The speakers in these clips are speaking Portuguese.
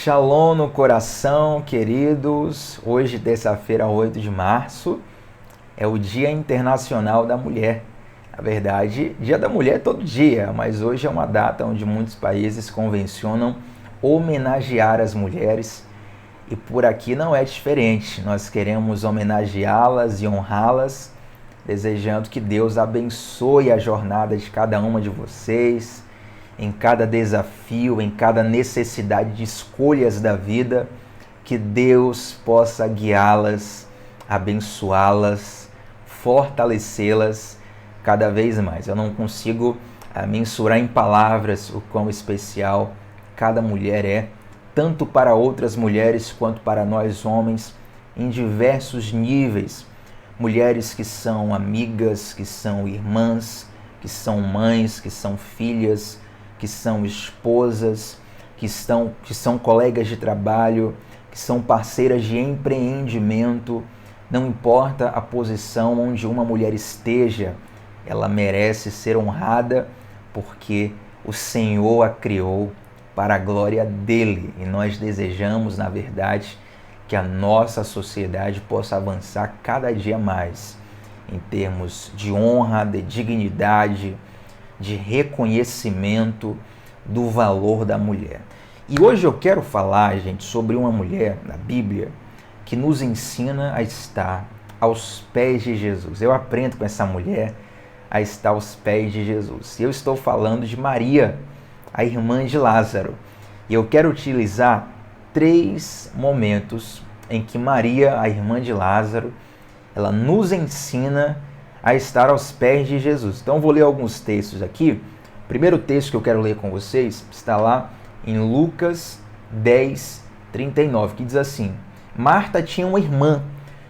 Shalom no coração, queridos. Hoje, terça-feira, 8 de março, é o Dia Internacional da Mulher. Na verdade, Dia da Mulher é todo dia, mas hoje é uma data onde muitos países convencionam homenagear as mulheres. E por aqui não é diferente. Nós queremos homenageá-las e honrá-las, desejando que Deus abençoe a jornada de cada uma de vocês, em cada desafio, em cada necessidade de escolhas da vida, que Deus possa guiá-las, abençoá-las, fortalecê-las cada vez mais. Eu não consigo mensurar em palavras o quão especial cada mulher é, tanto para outras mulheres quanto para nós homens, em diversos níveis. Mulheres que são amigas, que são irmãs, que são mães, que são filhas, que são esposas, que são colegas de trabalho, que são parceiras de empreendimento. Não importa a posição onde uma mulher esteja, ela merece ser honrada porque o Senhor a criou para a glória dele. E nós desejamos, na verdade, que a nossa sociedade possa avançar cada dia mais em termos de honra, de dignidade, de reconhecimento do valor da mulher. E hoje eu quero falar, gente, sobre uma mulher na Bíblia que nos ensina a estar aos pés de Jesus. Eu aprendo com essa mulher a estar aos pés de Jesus. E eu estou falando de Maria, a irmã de Lázaro. E eu quero utilizar 3 momentos em que Maria, a irmã de Lázaro, ela nos ensina a estar aos pés de Jesus. Então eu vou ler alguns textos aqui. O primeiro texto que eu quero ler com vocês está lá em Lucas 10, 39, que diz assim: Marta tinha uma irmã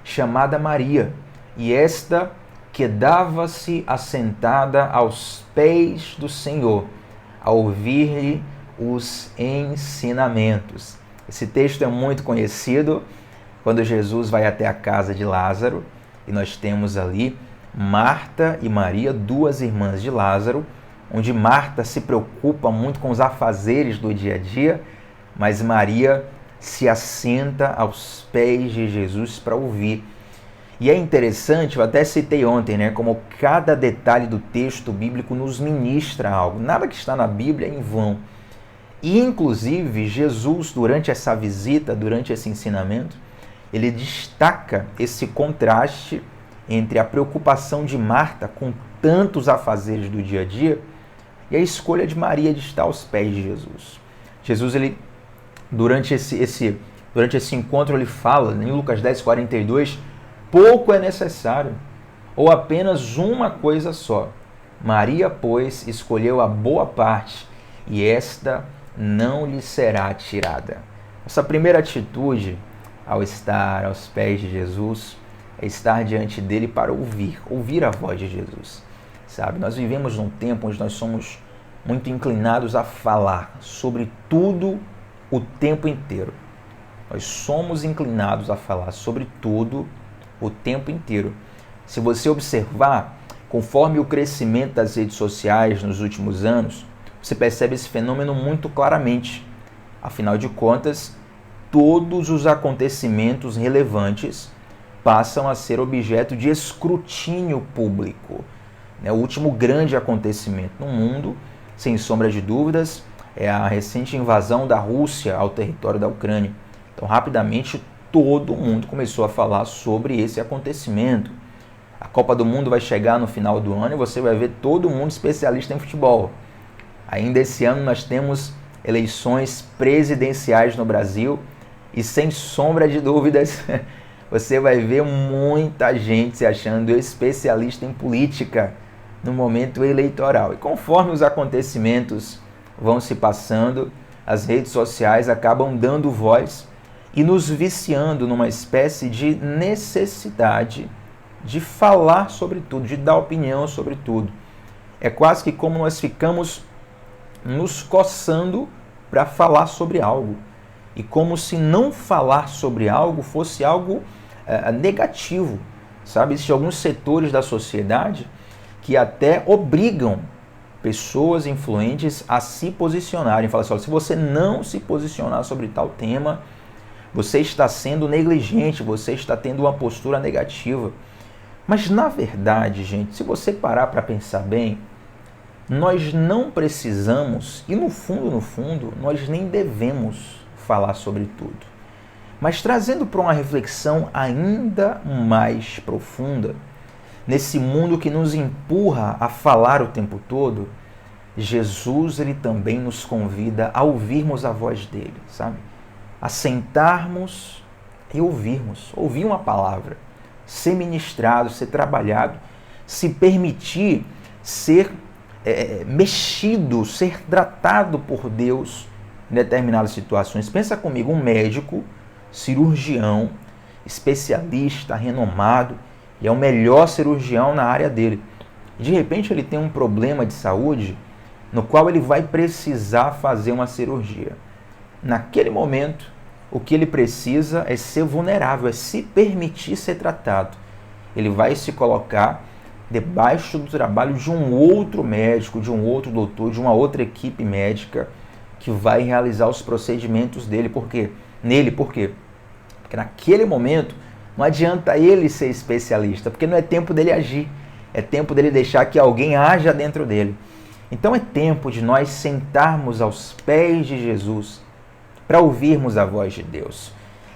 chamada Maria, e esta quedava-se assentada aos pés do Senhor, a ouvir-lhe os ensinamentos. Esse texto é muito conhecido quando Jesus vai até a casa de Lázaro, e nós temos ali Marta e Maria, 2 irmãs de Lázaro, onde Marta se preocupa muito com os afazeres do dia a dia, mas Maria se assenta aos pés de Jesus para ouvir. E é interessante, eu até citei ontem, como cada detalhe do texto bíblico nos ministra algo. Nada que está na Bíblia é em vão. E, inclusive, Jesus, durante essa visita, durante esse ensinamento, ele destaca esse contraste entre a preocupação de Marta com tantos afazeres do dia a dia e a escolha de Maria de estar aos pés de Jesus. Jesus, ele, durante esse encontro, ele fala, em Lucas 10, 42, pouco é necessário, ou apenas uma coisa só. Maria, pois, escolheu a boa parte, e esta não lhe será tirada. Essa primeira atitude, ao estar aos pés de Jesus, é estar diante dele para ouvir a voz de Jesus. Sabe, nós vivemos num tempo onde nós somos muito inclinados a falar sobre tudo o tempo inteiro. Nós somos inclinados a falar sobre tudo o tempo inteiro. Se você observar, conforme o crescimento das redes sociais nos últimos anos, você percebe esse fenômeno muito claramente. Afinal de contas, todos os acontecimentos relevantes passam a ser objeto de escrutínio público. O último grande acontecimento no mundo, sem sombra de dúvidas, é a recente invasão da Rússia ao território da Ucrânia. Então, rapidamente, todo mundo começou a falar sobre esse acontecimento. A Copa do Mundo vai chegar no final do ano e você vai ver todo mundo especialista em futebol. Ainda esse ano nós temos eleições presidenciais no Brasil e, sem sombra de dúvidas, você vai ver muita gente se achando especialista em política no momento eleitoral. E conforme os acontecimentos vão se passando, as redes sociais acabam dando voz e nos viciando numa espécie de necessidade de falar sobre tudo, de dar opinião sobre tudo. É quase que como nós ficamos nos coçando para falar sobre algo. E como se não falar sobre algo fosse algo negativo. Sabe? Existem alguns setores da sociedade que até obrigam pessoas influentes a se posicionarem. Fala assim, olha, se você não se posicionar sobre tal tema, você está sendo negligente, você está tendo uma postura negativa. Mas na verdade, gente, se você parar para pensar bem, nós não precisamos, e no fundo, nós nem devemos falar sobre tudo. Mas trazendo para uma reflexão ainda mais profunda, nesse mundo que nos empurra a falar o tempo todo, Jesus ele também nos convida a ouvirmos a voz dele, sabe? A sentarmos e ouvirmos, ouvir uma palavra, ser ministrado, ser trabalhado, se permitir ser mexido, ser tratado por Deus em determinadas situações. Pensa comigo, um médico, cirurgião, especialista, renomado, e é o melhor cirurgião na área dele. De repente ele tem um problema de saúde no qual ele vai precisar fazer uma cirurgia. Naquele momento, o que ele precisa é ser vulnerável, é se permitir ser tratado. Ele vai se colocar debaixo do trabalho de um outro médico, de um outro doutor, de uma outra equipe médica que vai realizar os procedimentos dele. Por quê? Por quê? Porque naquele momento não adianta ele ser especialista, porque não é tempo dele agir, é tempo dele deixar que alguém haja dentro dele. Então é tempo de nós sentarmos aos pés de Jesus para ouvirmos a voz de Deus.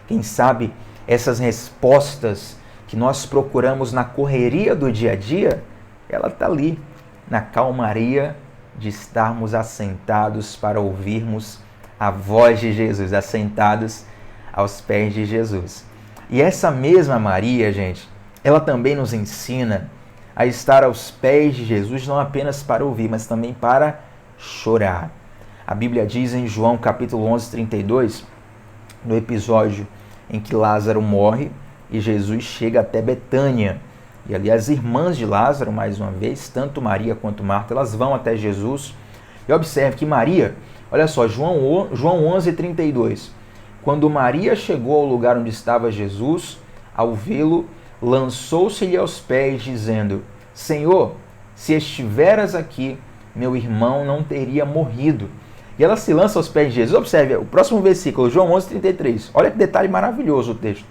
Quem sabe essas respostas que nós procuramos na correria do dia a dia, ela está ali, na calmaria de estarmos assentados para ouvirmos a voz de Jesus, assentados aos pés de Jesus. E essa mesma Maria, gente, ela também nos ensina a estar aos pés de Jesus, não apenas para ouvir, mas também para chorar. A Bíblia diz em João capítulo 11, 32, no episódio em que Lázaro morre e Jesus chega até Betânia. E ali as irmãs de Lázaro, mais uma vez, tanto Maria quanto Marta, elas vão até Jesus. E observe que Maria, olha só, João 11, 32, quando Maria chegou ao lugar onde estava Jesus, ao vê-lo, lançou-se-lhe aos pés, dizendo, Senhor, se estiveras aqui, meu irmão não teria morrido. E ela se lança aos pés de Jesus. Observe o próximo versículo, João 11, 33. Olha que detalhe maravilhoso o texto.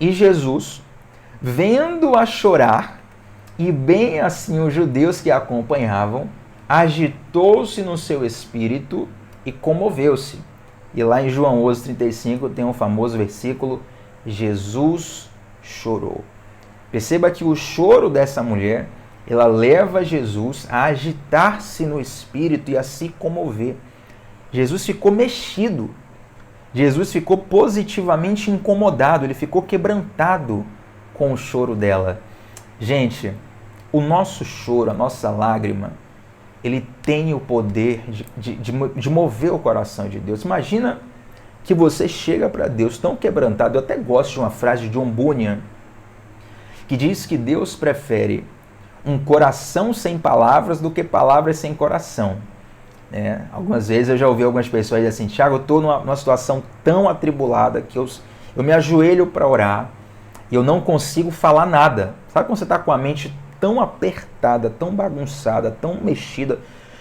E Jesus, vendo-a chorar, e bem assim os judeus que a acompanhavam, agitou-se no seu espírito e comoveu-se. E lá em João 11, 35 tem um famoso versículo, Jesus chorou. Perceba que o choro dessa mulher, ela leva Jesus a agitar-se no espírito e a se comover. Jesus ficou mexido. Jesus ficou positivamente incomodado, ele ficou quebrantado com o choro dela. Gente, o nosso choro, a nossa lágrima, ele tem o poder de mover o coração de Deus. Imagina que você chega para Deus tão quebrantado. Eu até gosto de uma frase de John Bunyan, que diz que Deus prefere um coração sem palavras do que palavras sem coração. Algumas vezes eu já ouvi algumas pessoas dizer assim, Thiago, eu estou numa situação tão atribulada que eu me ajoelho para orar e eu não consigo falar nada. Sabe quando você está com a mente tão apertada, tão bagunçada, tão mexida,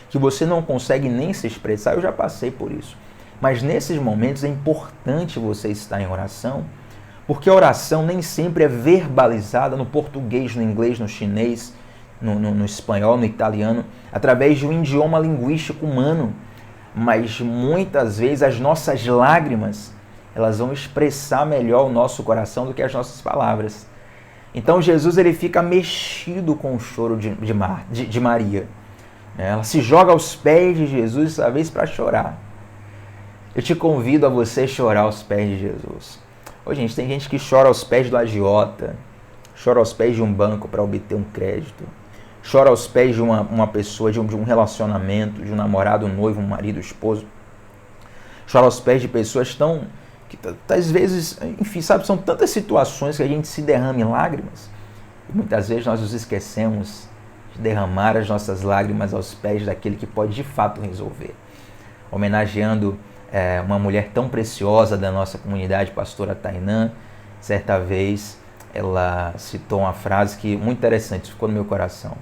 que você não consegue nem se expressar? Eu já passei por isso. Mas nesses momentos é importante você estar em oração, porque a oração nem sempre é verbalizada no português, no inglês, no chinês, no espanhol, no italiano, através de um idioma linguístico humano. Mas muitas vezes as nossas lágrimas, elas vão expressar melhor o nosso coração do que as nossas palavras. Então Jesus ele fica mexido com o choro de Maria. Ela se joga aos pés de Jesus, dessa vez para chorar. Eu te convido a você chorar aos pés de Jesus. Gente, tem gente que chora aos pés do agiota, chora aos pés de um banco para obter um crédito, chora aos pés de uma pessoa, de um relacionamento, de um namorado, um noivo, um marido, um esposo. Chora aos pés de pessoas que às vezes, enfim, sabe, são tantas situações que a gente se derrama em lágrimas. E muitas vezes nós nos esquecemos de derramar as nossas lágrimas aos pés daquele que pode de fato resolver. Homenageando uma mulher tão preciosa da nossa comunidade, pastora Tainã, certa vez ela citou uma frase que muito interessante, ficou no meu coração.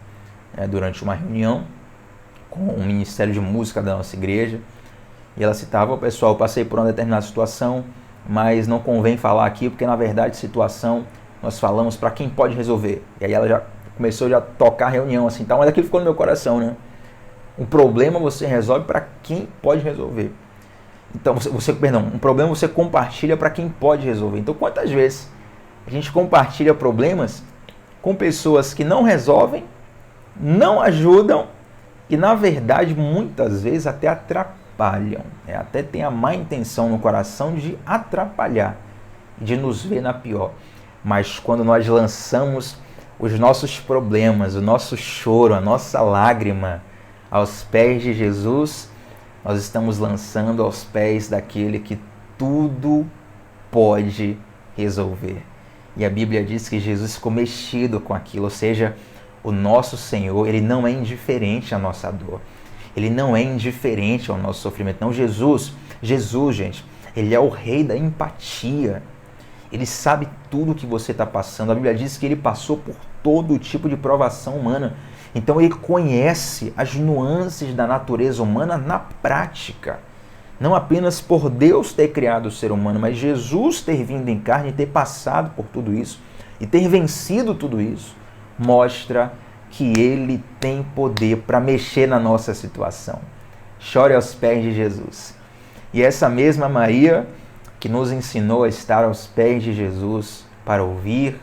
Durante uma reunião com o Ministério de Música da nossa igreja. E ela citava: pessoal, eu passei por uma determinada situação, mas não convém falar aqui, porque na verdade situação nós falamos para quem pode resolver. E aí ela já começou a tocar a reunião assim, tal, mas aquilo ficou no meu coração, né? Um problema você resolve para quem pode resolver. Então, um problema você compartilha para quem pode resolver. Então, quantas vezes a gente compartilha problemas com pessoas que não resolvem, não ajudam e, na verdade, muitas vezes até atrapalham. Até tem a má intenção no coração de atrapalhar, de nos ver na pior. Mas quando nós lançamos os nossos problemas, o nosso choro, a nossa lágrima aos pés de Jesus, nós estamos lançando aos pés daquele que tudo pode resolver. E a Bíblia diz que Jesus ficou mexido com aquilo, ou seja, o nosso Senhor, Ele não é indiferente à nossa dor. Ele não é indiferente ao nosso sofrimento. Não, Jesus, gente, Ele é o rei da empatia. Ele sabe tudo o que você está passando. A Bíblia diz que Ele passou por todo tipo de provação humana. Então Ele conhece as nuances da natureza humana na prática. Não apenas por Deus ter criado o ser humano, mas Jesus ter vindo em carne e ter passado por tudo isso e ter vencido tudo isso, mostra que Ele tem poder para mexer na nossa situação. Chore aos pés de Jesus. E essa mesma Maria que nos ensinou a estar aos pés de Jesus para ouvir,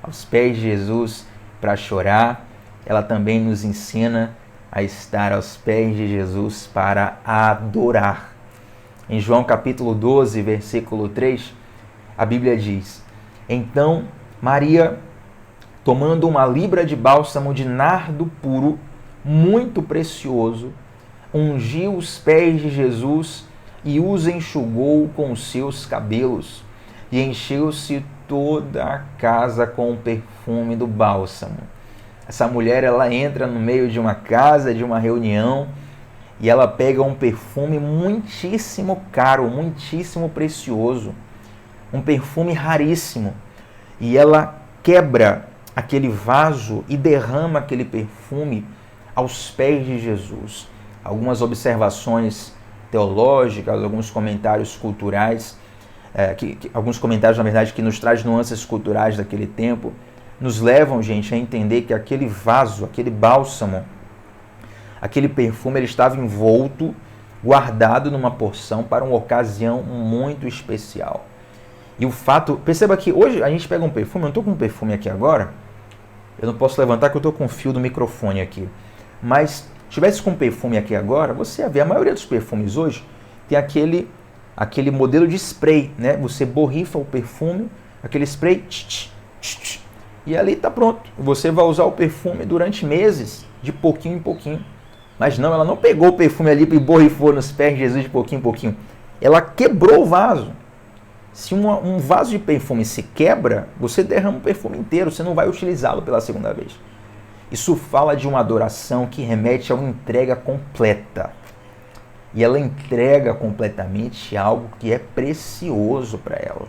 aos pés de Jesus para chorar, ela também nos ensina a estar aos pés de Jesus para adorar. Em João capítulo 12, versículo 3, a Bíblia diz: então Maria, tomando uma libra de bálsamo de nardo puro, muito precioso, ungiu os pés de Jesus e os enxugou com os seus cabelos, e encheu-se toda a casa com o perfume do bálsamo. Essa mulher, ela entra no meio de uma casa, de uma reunião, e ela pega um perfume muitíssimo caro, muitíssimo precioso, um perfume raríssimo, e ela quebra aquele vaso e derrama aquele perfume aos pés de Jesus. Algumas observações teológicas, alguns comentários culturais, alguns comentários, na verdade, que nos trazem nuances culturais daquele tempo, nos levam, gente, a entender que aquele vaso, aquele bálsamo, aquele perfume, ele estava envolto, guardado numa porção para uma ocasião muito especial. E o fato, perceba que hoje a gente pega um perfume, eu não estou com um perfume aqui agora, eu não posso levantar que eu estou com o fio do microfone aqui, mas se tivesse com um perfume aqui agora, você ia ver, a maioria dos perfumes hoje tem aquele modelo de spray, né? Você borrifa o perfume, aquele spray, e ali está pronto. Você vai usar o perfume durante meses, de pouquinho em pouquinho. Mas não, ela não pegou o perfume ali e borrifou nos pés de Jesus de pouquinho em pouquinho. Ela quebrou o vaso. Se um vaso de perfume se quebra, você derrama o perfume inteiro, você não vai utilizá-lo pela segunda vez. Isso fala de uma adoração que remete a uma entrega completa. E ela entrega completamente algo que é precioso para ela.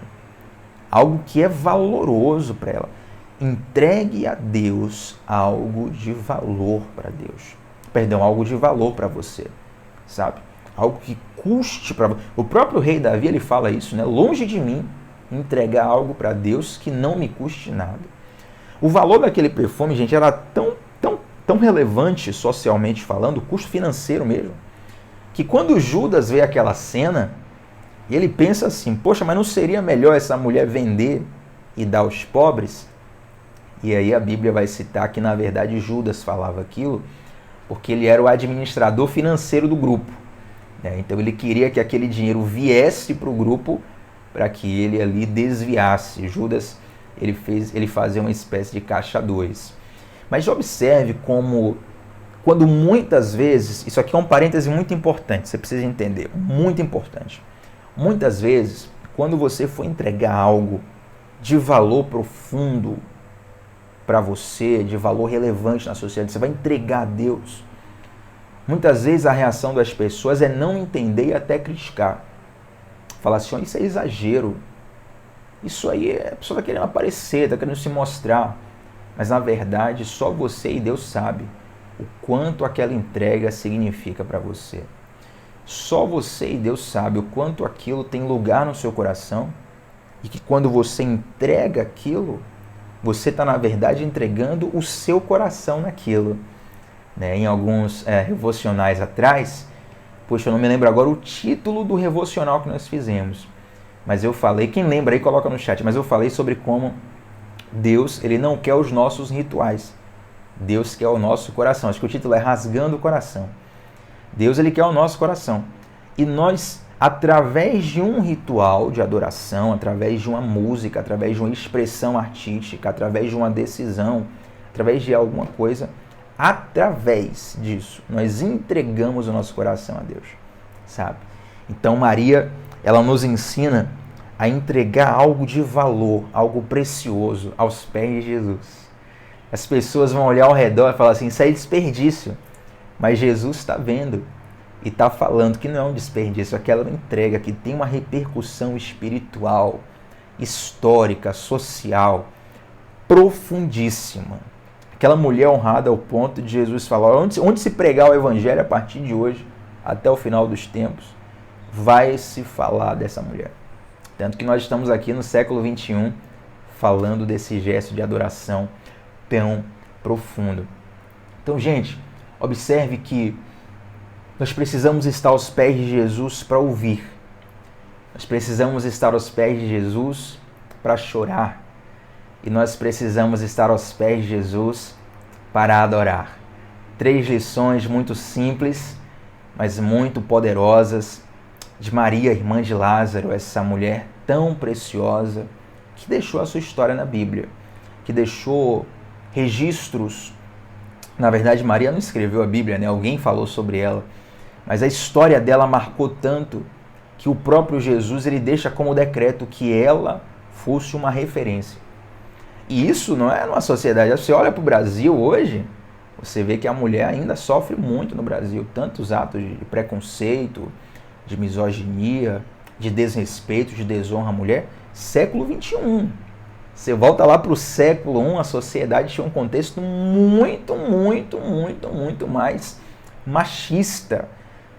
Algo que é valoroso para ela. Entregue a Deus algo de valor para Deus. Perdão, algo de valor para você, sabe? Algo que custe para você. O próprio rei Davi, ele fala isso, né? Longe de mim entregar algo para Deus que não me custe nada. O valor daquele perfume, gente, era tão relevante socialmente falando, o custo financeiro mesmo, que quando Judas vê aquela cena, ele pensa assim: poxa, mas não seria melhor essa mulher vender e dar aos pobres? E aí a Bíblia vai citar que, na verdade, Judas falava aquilo porque ele era o administrador financeiro do grupo. Então ele queria que aquele dinheiro viesse para o grupo para que ele ali desviasse. Judas, ele fazia uma espécie de caixa 2. Mas observe como, quando muitas vezes, isso aqui é um parêntese muito importante, você precisa entender, muito importante. Muitas vezes, quando você for entregar algo de valor profundo para você, de valor relevante na sociedade, você vai entregar a Deus. Muitas vezes a reação das pessoas é não entender e até criticar. Falar assim: oh, isso é exagero. Isso aí a pessoa está querendo aparecer, está querendo se mostrar. Mas na verdade só você e Deus sabe o quanto aquela entrega significa para você. Só você e Deus sabe o quanto aquilo tem lugar no seu coração e que quando você entrega aquilo, você está, na verdade, entregando o seu coração naquilo. Em alguns devocionais atrás, poxa, eu não me lembro agora o título do devocional que nós fizemos, mas eu falei, quem lembra aí coloca no chat, mas eu falei sobre como Deus, ele não quer os nossos rituais, Deus quer o nosso coração. Acho que o título é Rasgando o Coração. Deus, ele quer o nosso coração. E nós, através de um ritual de adoração, através de uma música, através de uma expressão artística, através de uma decisão, através de alguma coisa, através disso, nós entregamos o nosso coração a Deus, sabe? Então Maria, ela nos ensina a entregar algo de valor, algo precioso aos pés de Jesus. As pessoas vão olhar ao redor e falar assim, isso é desperdício. Mas Jesus está vendo e está falando que não é um desperdício, aquela entrega que tem uma repercussão espiritual, histórica, social, profundíssima. Aquela mulher honrada ao ponto de Jesus falar, onde se pregar o evangelho a partir de hoje, até o final dos tempos, vai se falar dessa mulher. Tanto que nós estamos aqui no século XXI falando desse gesto de adoração tão profundo. Então, gente, observe que nós precisamos estar aos pés de Jesus para ouvir. Nós precisamos estar aos pés de Jesus para chorar. E nós precisamos estar aos pés de Jesus para adorar. 3 lições muito simples, mas muito poderosas, de Maria, irmã de Lázaro, essa mulher tão preciosa, que deixou a sua história na Bíblia, que deixou registros. Na verdade, Maria não escreveu a Bíblia, né? Alguém falou sobre ela, mas a história dela marcou tanto que o próprio Jesus, ele deixa como decreto que ela fosse uma referência. E isso não é numa sociedade. Você olha para o Brasil hoje, você vê que a mulher ainda sofre muito no Brasil. Tantos atos de preconceito, de misoginia, de desrespeito, de desonra à mulher. Século XXI. Você volta lá para o século I, a sociedade tinha um contexto muito mais machista,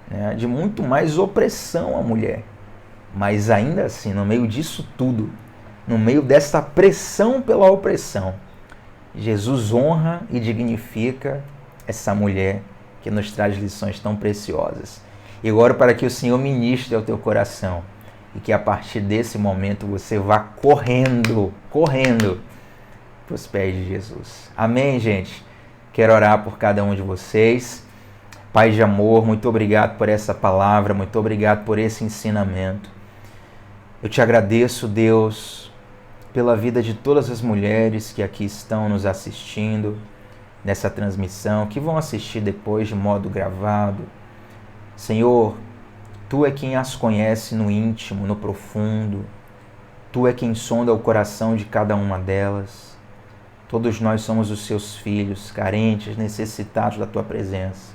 né? De muito mais opressão à mulher. Mas ainda assim, no meio disso tudo, no meio dessa pressão pela opressão, Jesus honra e dignifica essa mulher que nos traz lições tão preciosas. E oro para que o Senhor ministre ao teu coração e que a partir desse momento você vá correndo para os pés de Jesus. Amém, gente? Quero orar por cada um de vocês. Pai de amor, muito obrigado por essa palavra, muito obrigado por esse ensinamento. Eu te agradeço, Deus, pela vida de todas as mulheres que aqui estão nos assistindo nessa transmissão, que vão assistir depois de modo gravado. Senhor, Tu é quem as conhece no íntimo, no profundo. Tu é quem sonda o coração de cada uma delas. Todos nós somos os Seus filhos, carentes, necessitados da Tua presença,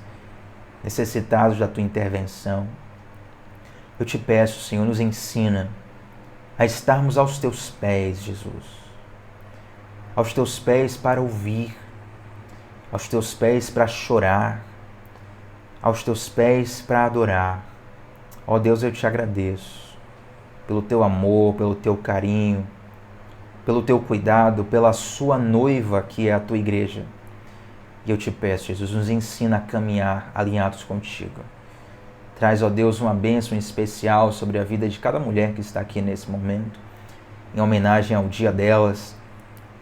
necessitados da Tua intervenção. Eu te peço, Senhor, nos ensina a estarmos aos Teus pés, Jesus. Aos Teus pés para ouvir, aos Teus pés para chorar, aos Teus pés para adorar. Ó Deus, eu te agradeço pelo Teu amor, pelo Teu carinho, pelo Teu cuidado, pela Sua noiva que é a Tua igreja. E eu te peço, Jesus, nos ensina a caminhar alinhados contigo. Traz, ó Deus, uma bênção especial sobre a vida de cada mulher que está aqui nesse momento, em homenagem ao dia delas.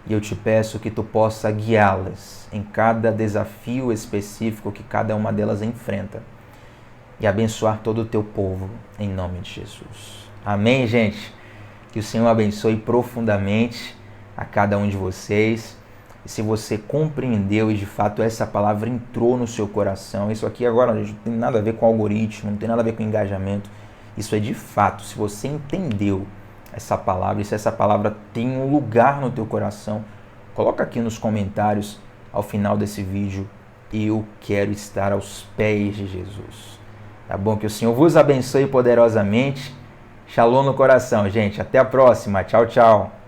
E eu te peço que Tu possa guiá-las em cada desafio específico que cada uma delas enfrenta. E abençoar todo o Teu povo, em nome de Jesus. Amém, gente? Que o Senhor abençoe profundamente a cada um de vocês. E se você compreendeu e de fato essa palavra entrou no seu coração, isso aqui agora não tem nada a ver com algoritmo, não tem nada a ver com engajamento. Isso é de fato, se você entendeu essa palavra, e se essa palavra tem um lugar no teu coração, coloca aqui nos comentários ao final desse vídeo: eu quero estar aos pés de Jesus. Tá bom? Que o Senhor vos abençoe poderosamente. Shalom no coração, gente. Até a próxima. Tchau, tchau.